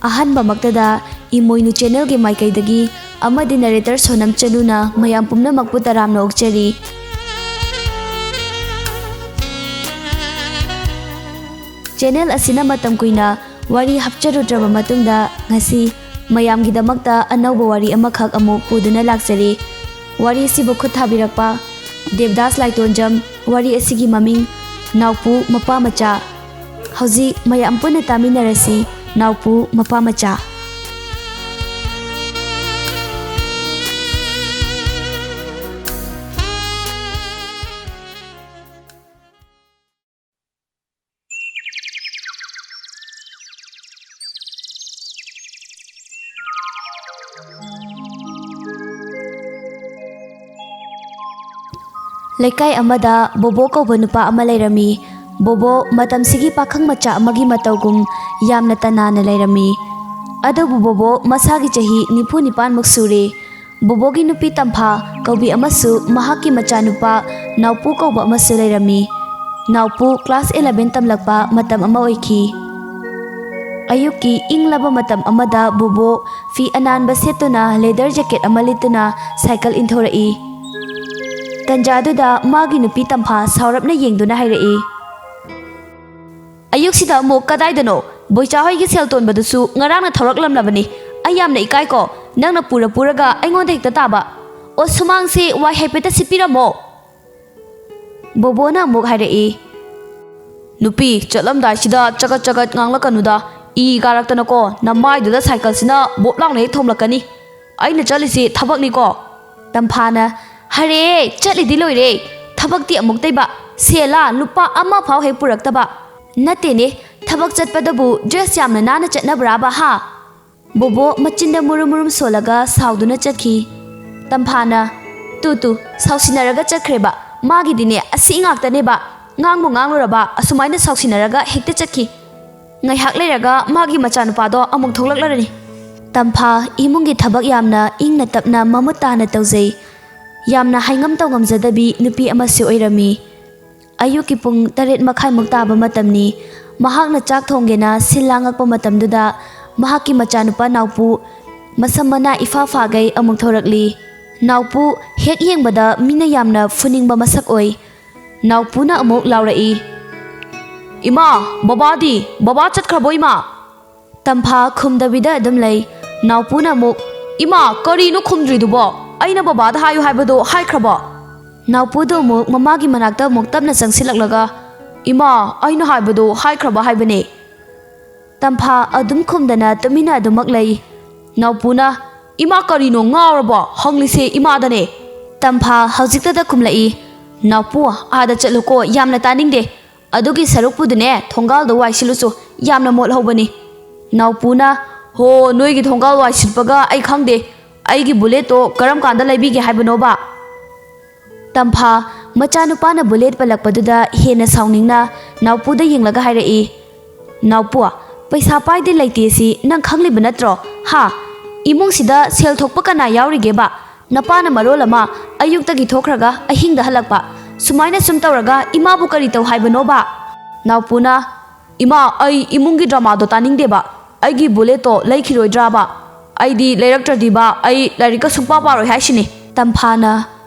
ꯑꯍꯥꯟꯕꯃꯛꯇꯗ ꯏꯃꯣꯏꯅꯨ ꯆꯦꯅꯦꯜꯒꯤ ꯃꯥꯏꯀꯩꯗꯒꯤ ꯑꯃꯗꯤ ꯅꯔꯦꯇꯔ ꯁꯣꯅꯝ ꯆꯅꯨꯅ ꯃꯌꯥꯝ ꯄꯨꯝꯅꯃꯛꯄꯨ ꯇꯔꯥꯝꯅ ꯑꯣꯛꯆꯔꯤ꯫ ꯆꯦꯅꯦꯜ ꯑꯁꯤꯅ ꯃꯇꯝ ꯀꯨꯏꯅ ꯋꯥꯔꯤ ꯍꯥꯞꯆꯔꯨꯗ꯭ꯔꯕ ꯃꯇꯨꯡꯗ ꯉꯁꯤ ꯃꯌꯥꯝꯒꯤꯗꯃꯛꯇ ꯑꯅꯧꯕ ꯋꯥꯔꯤ ꯑꯃꯈꯛ ꯑꯃꯨꯛ ꯄꯨꯗꯨꯅ ꯂꯥꯛꯆꯔꯤ꯫ ꯋꯥꯔꯤ ꯑꯁꯤꯕꯨ ꯈꯨꯠ ꯊꯥꯕꯤꯔꯛꯄ ꯗꯦꯕꯗꯥꯁ ꯂꯥꯏꯇꯣꯟꯖꯝ, ꯋꯥꯔꯤ ꯑꯁꯤꯒꯤ ꯃꯃꯤꯡ ꯅꯥꯎꯄꯨ ꯃꯄꯥꯃꯆꯥ꯫ ꯍꯧꯖꯤꯛ ꯃꯌꯥꯝ ꯄꯨꯟꯅ ꯇꯥꯃꯤꯟꯅꯔꯁꯤ ꯅꯥꯎꯄꯨ ꯃꯄꯥꯃꯆꯥ꯫ ꯂꯩꯀꯥꯏ ꯑꯃꯗ ꯕꯣꯕꯣ ꯀꯧꯕ ꯅꯨꯄꯥ ꯑꯃ ꯂꯩꯔꯝꯃꯤ꯫ ꯕꯣꯕꯣ ꯃꯇꯝꯁꯤꯒꯤ ꯄꯥꯈꯪ ꯃꯆꯥ ꯑꯃꯒꯤ ꯃꯇꯧꯒꯨꯝ ꯌꯥꯝꯅ ꯇꯅꯥꯟꯅ ꯂꯩꯔꯝꯃꯤ꯫ ꯑꯗꯨꯕꯨ ꯕꯣꯕꯣ ꯃꯁꯥꯒꯤ ꯆꯍꯤ 94ꯃꯨꯛ ꯁꯨꯔꯦ꯫ ꯕꯣꯕꯣꯒꯤ ꯅꯨꯄꯤ ꯇꯝꯐꯥ ꯀꯧꯕꯤ ꯑꯃꯁꯨ ꯃꯍꯥꯛꯀꯤ ꯃꯆꯥꯅꯨꯄꯥ ꯅꯥꯎꯄꯨ ꯀꯧꯕ ꯑꯃꯁꯨ ꯂꯩꯔꯝꯃꯤ꯫ ꯅꯥꯎꯄꯨ ꯀ꯭ꯂꯥꯁ 11 ꯇꯝꯂꯛꯄ ꯃꯇꯝ ꯑꯃ ꯑꯣꯏꯈꯤ꯫ ꯑꯌꯨꯛꯀꯤ ꯏꯪꯂꯕ ꯃꯇꯝ ꯑꯃꯗ ꯕꯣꯕꯣ ꯐꯤ ꯑꯅꯥꯟꯕ ꯁꯦꯠꯇꯨꯅ ꯂꯦꯗꯔ ꯖꯦꯀꯦꯠ ꯑꯃ ꯂꯤꯠꯇꯨꯅ ꯁꯥꯏꯀꯜ ꯏꯟꯊꯣꯔꯛꯏ꯫ ꯇꯟꯖꯥꯗꯨꯗ ꯃꯥꯒꯤ ꯅꯨꯄꯤ ꯇꯝꯐꯥ ꯁꯥꯎꯔꯞꯅ ꯌꯦꯡꯗꯨꯅ ꯍꯥꯏꯔꯛꯏ, "ꯑꯌꯨꯛꯁꯤꯗ ꯑꯃꯨꯛ ꯀꯗꯥꯏꯗꯅꯣ? ꯕꯣꯏꯆꯥꯍꯣꯏꯒꯤ ꯁꯦꯜ ꯇꯣꯟꯕꯗꯨꯁꯨ ꯉꯔꯥꯡꯅ ꯊꯧꯔꯛꯂꯝꯂꯕꯅꯤ꯫ ꯑꯩ ꯌꯥꯝꯅ ꯏꯀꯥꯏꯀꯣ, ꯅꯪꯅ ꯄꯨꯔꯒ ꯑꯩꯉꯣꯟꯗ ꯍꯦꯛꯇ ꯇꯥꯕ꯫ ꯑꯣ ꯁꯨꯃꯥꯡꯁꯤ ꯋꯥꯏ ꯍꯥꯏꯐꯦꯠꯇ ꯁꯤꯠꯄꯤꯔꯝꯃꯣ"꯫ ꯕꯣꯕꯣꯅ ꯑꯃꯨꯛ ꯍꯥꯏꯔꯛꯏ, "ꯅꯨꯄꯤ ꯆꯠꯂꯝꯗꯥꯏꯁꯤꯗ ꯆꯒꯠ ꯉꯥꯡꯂꯛꯀꯅꯨꯗ, ꯏ ꯀꯥꯔꯛꯇꯅꯀꯣ ꯅꯃꯥꯏꯗꯨꯗ ꯁꯥꯏꯀꯜꯁꯤꯅ ꯕꯣꯞ ꯂꯥꯎꯅ ꯍꯦꯛ ꯊꯣꯝꯂꯛꯀꯅꯤ꯫ ꯑꯩꯅ ꯆꯠꯂꯤꯁꯤ ꯊꯕꯛꯅꯤꯀꯣ"꯫ ꯇꯝꯐꯥꯅ, "ꯍꯔꯦ ꯆꯠꯂꯤꯗꯤ ꯂꯣꯏꯔꯦ, ꯊꯕꯛꯇꯤ ꯑꯃꯨꯛꯇꯩꯕ ꯁꯦꯜꯂꯥ ꯂꯨꯄꯥ ꯑꯃ ꯐꯥꯎ ꯍꯦꯛ ꯄꯨꯔꯛꯇꯕ꯫ ꯅꯠꯇꯦꯅꯦ, ꯊꯕꯛ ꯆꯠꯄꯗꯕꯨ ꯗ꯭ꯔꯦꯁ ꯌꯥꯝꯅ ꯅꯥꯟꯅ ꯆꯠꯅꯕ꯭ꯔꯥꯕ ꯍꯥ"꯫ ꯕꯣꯕꯣ ꯃꯆꯤꯟꯗ ꯃꯨꯔꯨꯝ ꯁꯣꯜꯂꯒ ꯁꯥꯎꯗꯨꯅ ꯆꯠꯈꯤ꯫ ꯇꯝꯐꯥꯅ, "ꯇꯨ ꯁꯥꯎꯁꯤꯟꯅꯔꯒ ꯆꯠꯈ꯭ꯔꯦꯕ, ꯃꯥꯒꯤꯗꯤꯅꯦ ꯑꯁꯤ ꯉꯥꯛꯇꯅꯦꯕ, ꯉꯥꯡꯕꯨ ꯉꯥꯡꯂꯨꯔꯕ ꯑꯁꯨꯃꯥꯏꯅ ꯁꯥꯎꯁꯤꯟꯅꯔꯒ ꯍꯦꯛꯇ ꯆꯠꯈꯤ꯫ ꯉꯥꯏꯍꯥꯛ ꯂꯩꯔꯒ ꯃꯥꯒꯤ ꯃꯆꯥꯅꯨꯄꯥꯗꯣ ꯑꯃꯨꯛ ꯊꯣꯛꯂꯛꯂꯔꯅꯤ"꯫ ꯇꯝꯐꯥ ꯏꯃꯨꯡꯒꯤ ꯊꯕꯛ ꯌꯥꯝꯅ ꯏꯪꯅ ꯇꯞꯅ ꯃꯃꯨꯠ ꯇꯥꯅ ꯇꯧꯖꯩ꯫ ꯌꯥꯝꯅ ꯍꯥꯏꯉꯝ ꯇꯧꯉꯝꯖꯗꯕꯤ ꯅꯨꯄꯤ ꯑꯃꯁꯨ ꯑꯣꯏꯔꯝꯃꯤ꯫ ꯑꯌꯨꯛꯀꯤ ꯄꯨꯡ 8:30 ꯇꯥꯕ ꯃꯇꯝꯅꯤ꯫ ꯃꯍꯥꯛꯅ ꯆꯥꯛ ꯊꯣꯡꯒꯦꯅ ꯁꯤꯜ ꯂꯥꯡꯉꯛꯄ ꯃꯇꯝꯗꯨꯗ ꯃꯍꯥꯛꯀꯤ ꯃꯆꯥꯅꯨꯄꯥ ꯅꯥꯎꯄꯨ ꯃꯁꯝ ꯃꯅꯥ ꯏꯐꯥ ꯐꯥꯒꯩ ꯑꯃꯨꯛ ꯊꯣꯔꯛꯂꯤ꯫ ꯅꯥꯎꯄꯨ ꯍꯦꯛ ꯌꯦꯡꯕꯗ ꯃꯤꯅ ꯌꯥꯝꯅ ꯐꯨꯅꯤꯡꯕ ꯃꯁꯛ ꯑꯣꯏ꯫ ꯅꯥꯎꯄꯨꯅ ꯑꯃꯨꯛ ꯂꯥꯎꯔꯛꯏ, "ꯏꯃꯥ, ꯕꯕꯥꯗꯤ? ꯕꯕꯥ ꯆꯠꯈ꯭ꯔꯕꯣ ꯏꯃꯥ"꯫ ꯇꯝꯐꯥ ꯈꯨꯝꯗꯕꯤꯗ ꯑꯗꯨꯝ ꯂꯩ꯫ ꯅꯥꯎꯄꯨꯅ ꯑꯃꯨꯛ, "ꯏꯃꯥ ꯀꯔꯤꯅꯣ ꯈꯨꯝꯗ꯭ꯔꯤꯗꯨꯕꯣ? ꯑꯩꯅ ꯕꯕꯥꯗ ꯍꯥꯏꯌꯨ ꯍꯥꯏꯕꯗꯣ ꯍꯥꯏꯈ꯭ꯔꯕꯣ"꯫ ꯅꯥꯎꯄꯨꯗꯣ ꯑꯃꯨꯛ ꯃꯃꯥꯒꯤ ꯃꯅꯥꯛꯇ ꯑꯃꯨꯛ ꯇꯞꯅ ꯆꯪꯁꯤꯜꯂꯛꯂꯒ, "ꯏꯃꯥ, ꯑꯩꯅ ꯍꯥꯏꯕꯗꯣ ꯍꯥꯏꯈ꯭ꯔꯕ ꯍꯥꯏꯕꯅꯦ"꯫ ꯇꯝꯐꯥ ꯑꯗꯨꯝ ꯈꯨꯝꯗꯅ ꯇꯨꯃꯤꯟꯅ ꯑꯗꯨꯃꯛ ꯂꯩ꯫ ꯅꯥꯎꯄꯨꯅ, "ꯏꯃꯥ ꯀꯔꯤꯅꯣ ꯉꯥꯎꯔꯕꯣ? ꯍꯪꯂꯤꯁꯦ ꯏꯃꯥꯗꯅꯦ"꯫ ꯇꯝꯐꯥ ꯍꯧꯖꯤꯛꯇꯗ ꯈꯨꯝꯂꯛꯏ, "ꯅꯥꯎꯄꯨ ꯑꯥꯗ ꯆꯠꯂꯨꯀꯣ, ꯌꯥꯝꯅ ꯇꯥꯅꯤꯡꯗꯦ. ꯑꯗꯨꯒꯤ ꯁꯔꯨꯛꯄꯨꯗꯤꯅꯦ ꯊꯣꯡꯒꯥꯜꯗꯣ ꯋꯥꯏ ꯁꯤꯠꯂꯨꯆꯣ, ꯌꯥꯝꯅ ꯃꯣꯠꯍꯧꯕꯅꯤ"꯫ ꯅꯥꯎꯄꯨꯅ, "ꯍꯣ ꯅꯣꯏꯒꯤ ꯊꯣꯡꯒꯥꯜ ꯋꯥꯏ ꯁꯤꯠꯄꯒ ꯑꯩ ꯈꯪꯗꯦ, ꯑꯩꯒꯤ ꯕꯨꯂꯦꯠꯇꯣ ꯀꯔꯝ ꯀꯥꯟꯗ ꯂꯩꯕꯤꯒꯦ ꯍꯥꯏꯕꯅꯣꯕ"꯫ ꯇꯝꯐꯥ ꯃꯆꯥꯅꯨꯄꯥꯅ ꯕꯨꯂꯦꯠ ꯄꯜꯂꯛꯄꯗꯨꯗ ꯍꯦꯟꯅ ꯁꯥꯎꯅꯤꯡꯅ ꯅꯥꯎꯄꯨꯗ ꯌꯦꯡꯂꯒ ꯍꯥꯏꯔꯛꯏ, "ꯅꯥꯎꯄꯨ, ꯄꯩꯁꯥ ꯄꯥꯏꯗꯦ ꯂꯩꯇꯦꯁꯤ ꯅꯪ ꯈꯪꯂꯤꯕ ꯅꯠꯇ꯭ꯔꯣ ꯍꯥ? ꯏꯃꯨꯡꯁꯤꯗ ꯁꯦꯜ ꯊꯣꯛꯄ ꯀꯅꯥ ꯌꯥꯎꯔꯤꯒꯦꯕ? ꯅꯄꯥꯅ ꯃꯔꯣꯜ ꯑꯃ ꯑꯌꯨꯛꯇꯒꯤ ꯊꯣꯛꯈ꯭ꯔꯒ ꯑꯍꯤꯡꯗ ꯍꯜꯂꯛꯄ, ꯁꯨꯃꯥꯏꯅ ꯁꯨꯝ ꯇꯧꯔꯒ ꯏꯃꯥꯕꯨ ꯀꯔꯤ ꯇꯧ ꯍꯥꯏꯕꯅꯣꯕ"꯫ ꯅꯥꯎꯄꯨꯅ, "ꯏꯃꯥ ꯑꯩ ꯏꯃꯨꯡꯒꯤ ꯗ꯭ꯔꯃꯥꯗꯣ ꯇꯥꯅꯤꯡꯗꯦꯕ, ꯑꯩꯒꯤ ꯕꯨꯂꯦꯠꯇꯣ ꯂꯩꯈꯤꯔꯣꯏꯗ꯭ꯔꯥꯕ? ꯑꯩꯗꯤ ꯂꯩꯔꯛꯇ꯭ꯔꯗꯤꯕ ꯑꯩ ꯂꯥꯏꯔꯤꯛꯀ ꯁꯨꯡꯄꯥ ꯄꯥꯔꯣꯏ ꯍꯥꯏꯁꯤꯅꯤ"꯫ ꯇꯝꯐꯥꯅ,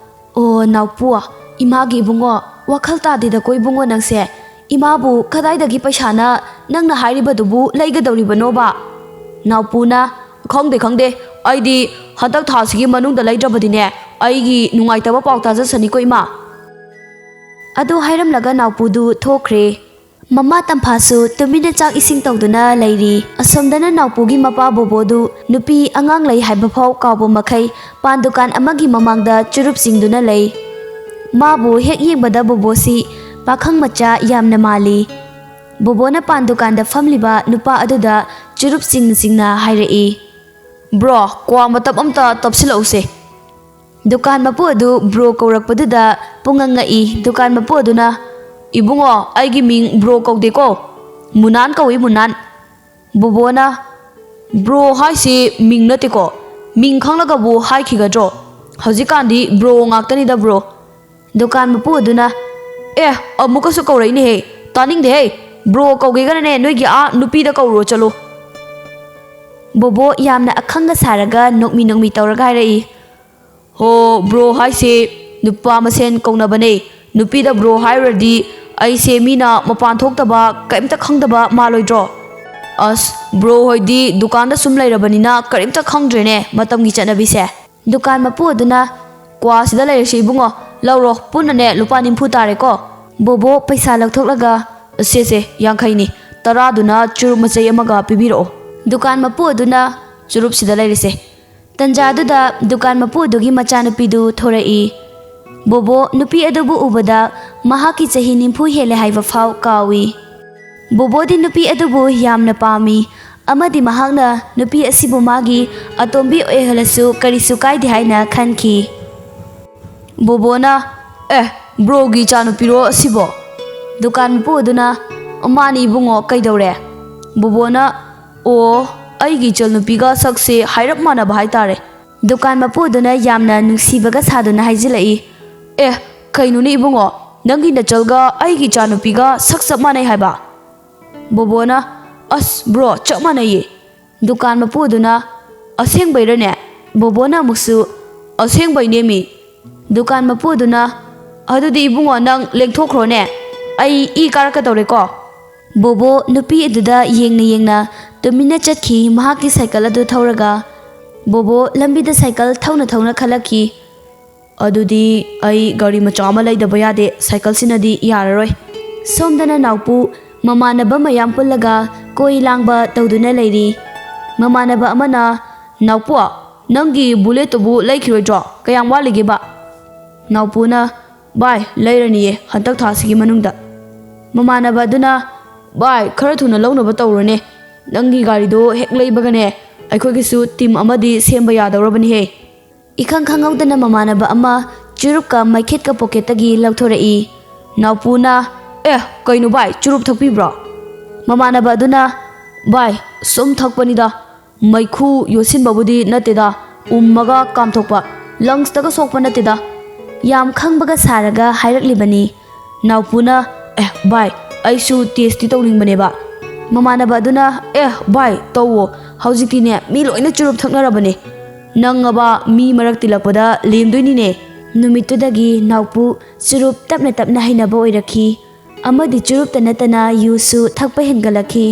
"ꯑꯣ ꯅꯥꯎꯄꯨ, ꯏꯃꯥꯒꯤ ꯏꯕꯨꯡꯉꯣ, ꯋꯥꯈꯜ ꯇꯥꯗꯦꯗꯀꯣ ꯏꯕꯨꯡꯉꯣ ꯅꯪꯁꯦ꯫ ꯏꯃꯥꯕꯨ ꯀꯗꯥꯏꯗꯒꯤ ꯄꯩꯁꯥꯅ ꯅꯪꯅ ꯍꯥꯏꯔꯤꯕꯗꯨꯕꯨ ꯂꯩꯒꯗꯧꯔꯤꯕꯅꯣꯕ"꯫ ꯅꯥꯎꯄꯨꯅ, "ꯈꯪꯗꯦ, ꯑꯩꯗꯤ ꯍꯟꯗꯛ ꯊꯥꯁꯤꯒꯤ ꯃꯅꯨꯡꯗ ꯂꯩꯗ꯭ꯔꯕꯗꯤꯅꯦ ꯑꯩꯒꯤ ꯅꯨꯡꯉꯥꯏꯇꯕ ꯄꯥꯎ ꯇꯥꯖꯁꯅꯤꯀꯣ ꯏꯃꯥ"꯫ ꯑꯗꯨ ꯍꯥꯏꯔꯝꯂꯒ ꯅꯥꯎꯄꯨꯗꯨ ꯊꯣꯛꯈ꯭ꯔꯦ꯫ ꯃꯃꯥ ꯇꯝꯐꯥꯁꯨ ꯇꯨꯃꯤꯟꯅ ꯆꯥꯛ ꯏꯁꯤꯡ ꯇꯧꯗꯨꯅ ꯂꯩꯔꯤ꯫ ꯑꯁꯣꯝꯗꯅ ꯅꯥꯎꯄꯨꯒꯤ ꯃꯄꯥ ꯕꯣꯕꯣꯗꯨ ꯅꯨꯄꯤ ꯑꯉꯥꯡ ꯂꯩ ꯍꯥꯏꯕꯐꯥꯎ ꯀꯥꯎꯕ ꯃꯈꯩ ꯄꯥꯟ ꯗꯨꯀꯥꯟ ꯑꯃꯒꯤ ꯃꯃꯥꯡꯗ ꯆꯨꯔꯨꯞ ꯆꯤꯡꯗꯨꯅ ꯂꯩ꯫ ꯃꯥꯕꯨ ꯍꯦꯛ ꯌꯦꯡꯕꯗ ꯕꯣꯕꯣꯁꯤ पाखंग मचा यामना माली। बोबोना पान दुकान दा फमलिबा नुपा अदुदा चुरुप चिंगना हाइरई ब्रो क्वा मतब अमता तपसिलौसे। दुकान मपु अदु ब्रो कौरकपदुदा पुंगंगई दुकान मपु अदुना इबुंगो आइगी मिंग ब्रो कौदेको मुनान कौई मुनान। बोबोना ब्रो हाइसे मिंग नतेको मिंग खंगलगबु हाइखिगद्रो हजिकांदी ब्रो ngaktanida ब्रो। दुकान मपु अदुना ए अमुकसु कौरईने हे तानिंगदे हे ब्रो कौगेगने नोइगी आ नुपीदा कौरो चलो। ꯕꯣꯕꯣ ꯌꯥꯝꯅ ꯑꯈꯪꯒ ꯁꯥꯔꯒ ꯅꯣꯛꯃꯤ ꯇꯧꯔꯒ ꯍꯥꯏꯔꯛꯏ꯫ ꯍꯣ ꯕ꯭ꯔꯣ ꯍꯥꯏꯁꯦ ꯅꯨꯄꯥ ꯃꯁꯦꯟ ꯀꯧꯅꯕꯅꯦ, ꯅꯨꯄꯤꯗ ꯕ꯭ꯔꯣ ꯍꯥꯏꯔꯨꯔꯗꯤ ꯑꯩꯁꯦ ꯃꯤꯅ ꯃꯄꯥꯟ ꯊꯣꯛꯇꯕ ꯀꯔꯤꯝꯇ ꯈꯪꯗꯕ ꯃꯥꯜꯂꯣꯏꯗ꯭ꯔꯣ? ꯑꯁ ꯕ꯭ꯔꯣ ꯍꯣꯏꯗꯤ ꯗꯨꯀꯥꯟꯗ ꯁꯨꯝ ꯂꯩꯔꯕꯅꯤꯅ ꯀꯔꯤꯝꯇ ꯈꯪꯗ꯭ꯔꯦꯅꯦ ꯃꯇꯝꯒꯤ ꯆꯠꯅꯕꯤꯁꯦ꯫ ꯗꯨꯀꯥꯟ ꯃꯄꯨ ꯑꯗꯨꯅ ꯀ꯭ꯋꯥꯁꯤꯗ ꯂꯩꯔꯤꯁꯤ ꯏꯕꯨꯡꯉꯣ, ꯂꯧꯔꯣ ꯄꯨꯟꯅꯅꯦ ꯂꯨꯄꯥ 90 ꯇꯥꯔꯦꯀꯣ꯫ ꯕꯣꯕꯣ ꯄꯩꯁꯥ ꯂꯧꯊꯣꯛꯂꯒ ꯁꯦ 50ꯅꯤ, 10ꯗꯨꯅ ꯆꯨꯔꯨꯞ ꯃꯆꯩ ꯑꯃꯒ ꯄꯤꯕꯤꯔꯛꯑꯣ꯫ ꯗꯨꯀꯥꯟ ꯃꯄꯨ ꯑꯗꯨꯅ ꯆꯨꯔꯨꯞꯁꯤꯗ ꯂꯩꯔꯤꯁꯦ꯫ ꯇꯟꯖꯥꯗꯨꯗ ꯗꯨꯀꯥꯟ ꯃꯄꯨ ꯑꯗꯨꯒꯤ ꯃꯆꯥꯅꯨꯄꯤꯗꯨ ꯊꯣꯔꯛꯏ꯫ ꯕꯣꯕꯣ ꯅꯨꯄꯤ ꯑꯗꯨꯕꯨ ꯎꯕꯗ ꯃꯍꯥꯛꯀꯤ ꯆꯍꯤ 90 ꯍꯦꯜꯂꯦ ꯍꯥꯏꯕ ꯐꯥꯎ ꯀꯥꯎꯏ꯫ ꯕꯣꯕꯣꯗꯤ ꯅꯨꯄꯤ ꯑꯗꯨꯕꯨ ꯌꯥꯝꯅ ꯄꯥꯝꯃꯤ ꯑꯃꯗꯤ ꯃꯍꯥꯛꯅ ꯅꯨꯄꯤ ꯑꯁꯤꯕꯨ ꯃꯥꯒꯤ ꯑꯇꯣꯝꯕꯤ ꯑꯣꯏꯍꯜꯂꯁꯨ ꯀꯔꯤꯁꯨ ꯀꯥꯏꯗꯦ ꯍꯥꯏꯅ ꯈꯟꯈꯤ꯫ ꯕꯣꯕꯣꯅ ꯕ꯭ꯔꯣꯒꯤ ꯏꯆꯥꯅꯨꯄꯤꯔꯣ ꯑꯁꯤꯕꯣ? ꯗꯨꯀꯥꯟ ꯃꯄꯨ ꯑꯗꯨꯅ ꯃꯥꯅꯤ ꯏꯕꯨꯡꯉꯣ, ꯀꯩꯗꯧꯔꯦ? ꯕꯣꯕꯣꯅ ꯑꯣ ꯑꯩꯒꯤ ꯏꯆꯜꯅꯨꯄꯤꯒ ꯁꯛꯁꯦ ꯍꯥꯏꯔꯞ ꯃꯥꯟꯅꯕ ꯍꯥꯏꯇꯥꯔꯦ꯫ ꯗꯨꯀꯥꯟ ꯃꯄꯨ ꯑꯗꯨꯅ ꯌꯥꯝꯅ ꯅꯨꯡꯁꯤꯕꯒ ꯁꯥꯗꯨꯅ ꯍꯥꯏꯖꯤꯜꯂꯛꯏ꯫ ꯀꯩꯅꯣꯅꯦ ꯏꯕꯨꯡꯉꯣ, ꯅꯪꯒꯤ ꯅꯆꯜꯒ ꯑꯩꯒꯤ ꯏꯆꯥꯅꯨꯄꯤꯒ ꯁꯛ ꯆꯞ ꯃꯥꯟꯅꯩ ꯍꯥꯏꯕ? ꯕꯣꯕꯣꯅ ꯑꯁ ꯕ꯭ꯔꯣ ꯆꯞ ꯃꯥꯟꯅꯩꯌꯦ꯫ ꯗꯨꯀꯥꯟ ꯃꯄꯨ ꯑꯗꯨꯅ ꯑꯁꯦꯡꯕꯩꯔꯅꯦ? ꯕꯣꯕꯣꯅ ꯑꯃꯨꯛꯁꯨ ꯑꯁꯦꯡꯕꯩꯅꯦꯃꯤ꯫ ꯗꯨꯀꯥꯟ ꯃꯄꯨ ꯑꯗꯨꯅ ꯑꯗꯨꯗꯤ ꯏꯕꯨꯡꯉꯣ ꯅꯪ ꯂꯦꯡꯊꯣꯛꯈ꯭ꯔꯣꯅꯦ, ꯑꯩ ꯏ ꯀꯥꯔꯛꯀꯗꯧꯔꯦꯀꯣ꯫ ꯕꯣꯕꯣ ꯅꯨꯄꯤ ꯑꯗꯨꯗ ꯌꯦꯡꯅ ꯇꯨꯃꯤꯟꯅ ꯆꯠꯈꯤ ꯃꯍꯥꯛꯀꯤ ꯁꯥꯏꯀꯜ ꯑꯗꯨ ꯊꯧꯔꯒ꯫ ꯕꯣꯕꯣ ꯂꯝꯕꯤꯗ ꯁꯥꯏꯀꯜ ꯊꯧꯅ ꯈꯜꯂꯛꯈꯤ, ꯑꯗꯨꯗꯤ ꯑꯩ ꯒꯥꯔꯤ ꯃꯆꯥ ꯑꯃ ꯂꯩꯗꯕ ꯌꯥꯗꯦ, ꯁꯥꯏꯀꯜꯁꯤꯅꯗꯤ ꯌꯥꯔꯔꯣꯏ꯫ ꯁꯣꯝꯗꯅ ꯅꯥꯎꯄꯨ ꯃꯃꯥꯟꯅꯕ ꯃꯌꯥꯝ ꯄꯨꯜꯂꯒ ꯀꯣꯏ ꯂꯥꯡꯕ ꯇꯧꯗꯨꯅ ꯂꯩꯔꯤ꯫ ꯃꯃꯥꯟꯅꯕ ꯑꯃꯅ ꯅꯥꯎꯄꯨ ꯅꯪꯒꯤ ꯕꯨꯂꯦꯠꯇꯨꯕꯨ ꯂꯩꯈꯤꯔꯣꯏꯗ꯭ꯔꯣ? ꯀꯌꯥꯝ ꯋꯥꯠꯂꯤꯒꯦꯕ? ꯅꯥꯎꯄꯨꯅ ꯚꯥꯏ ꯂꯩꯔꯅꯤꯌꯦ ꯍꯟꯗꯛ ꯊꯥꯁꯤꯒꯤ ꯃꯅꯨꯡꯗ꯫ ꯃꯃꯥꯟꯅꯕ ꯑꯗꯨꯅ ꯚꯥꯏ ꯈꯔ ꯊꯨꯅ ꯂꯧꯅꯕ ꯇꯧꯔꯣꯅꯦ, ꯅꯪꯒꯤ ꯒꯥꯔꯤꯗꯣ ꯍꯦꯛ ꯂꯩꯕꯒꯅꯦ ꯑꯩꯈꯣꯏꯒꯤꯁꯨ ꯇꯤꯝ ꯑꯃꯗꯤ ꯁꯦꯝꯕ ꯌꯥꯗꯧꯔꯕꯅꯤꯍꯦ꯫ ꯏꯈꯪ ꯈꯪꯍꯧꯗꯅ ꯃꯃꯥꯟꯅꯕ ꯑꯃ ꯆꯨꯔꯨꯞꯀ ꯃꯩꯈꯦꯠꯀ ꯄꯣꯀꯦꯠꯇꯒꯤ ꯂꯧꯊꯣꯔꯛꯏ꯫ ꯅꯥꯎꯄꯨꯅ ꯀꯩꯅꯣ ꯚꯥꯏ ꯆꯨꯔꯨꯞ ꯊꯛꯄꯤꯕ꯭ꯔꯣ? ꯃꯃꯥꯟꯅꯕ ꯑꯗꯨꯅ ꯚꯥꯏ ꯁꯨꯝ ꯊꯛꯄꯅꯤꯗ, ꯃꯩꯈꯨ ꯌꯣꯠꯁꯤꯟꯕꯕꯨꯗꯤ ꯅꯠꯇꯦꯗ, ꯎꯝꯃꯒ ꯀꯥꯝꯊꯣꯛꯄ, ꯂꯪꯁꯇꯒ ꯁꯣꯛꯄ ꯅꯠꯇꯦꯗ꯫ ꯌꯥꯝ ꯈꯪꯕꯒ ꯁꯥꯔꯒ ꯍꯥꯏꯔꯛꯂꯤꯕꯅꯤ꯫ ꯅꯥꯎꯄꯨꯅ ꯚꯥꯏ ꯑꯩꯁꯨ ꯇꯦꯁꯇꯤ ꯇꯧꯅꯤꯡꯕꯅꯦꯕ꯫ ꯃꯃꯥꯟꯅꯕ ꯑꯗꯨꯅ ꯚꯥꯏ ꯇꯧꯋꯣ, ꯍꯧꯖꯤꯛꯇꯤꯅꯦ ꯃꯤ ꯂꯣꯏꯅ ꯆꯨꯔꯨꯞ ꯊꯛꯅꯔꯕꯅꯦ, ꯅꯪꯉꯕ ꯃꯤ ꯃꯔꯛ ꯇꯤꯜꯂꯛꯄꯗ ꯂꯦꯝꯗꯣꯏꯅꯤꯅꯦ꯫ ꯅꯨꯃꯤꯠꯇꯨꯗꯒꯤ ꯅꯥꯎꯄꯨ ꯆꯨꯔꯨꯞ ꯇꯞꯅ ꯍꯩꯅꯕ ꯑꯣꯏꯔꯛꯈꯤ ꯑꯃꯗꯤ ꯆꯨꯔꯨꯞꯇ ꯅꯠꯇꯅ ꯌꯨꯁꯨ ꯊꯛꯄ ꯍꯦꯟꯒꯠꯂꯛꯈꯤ꯫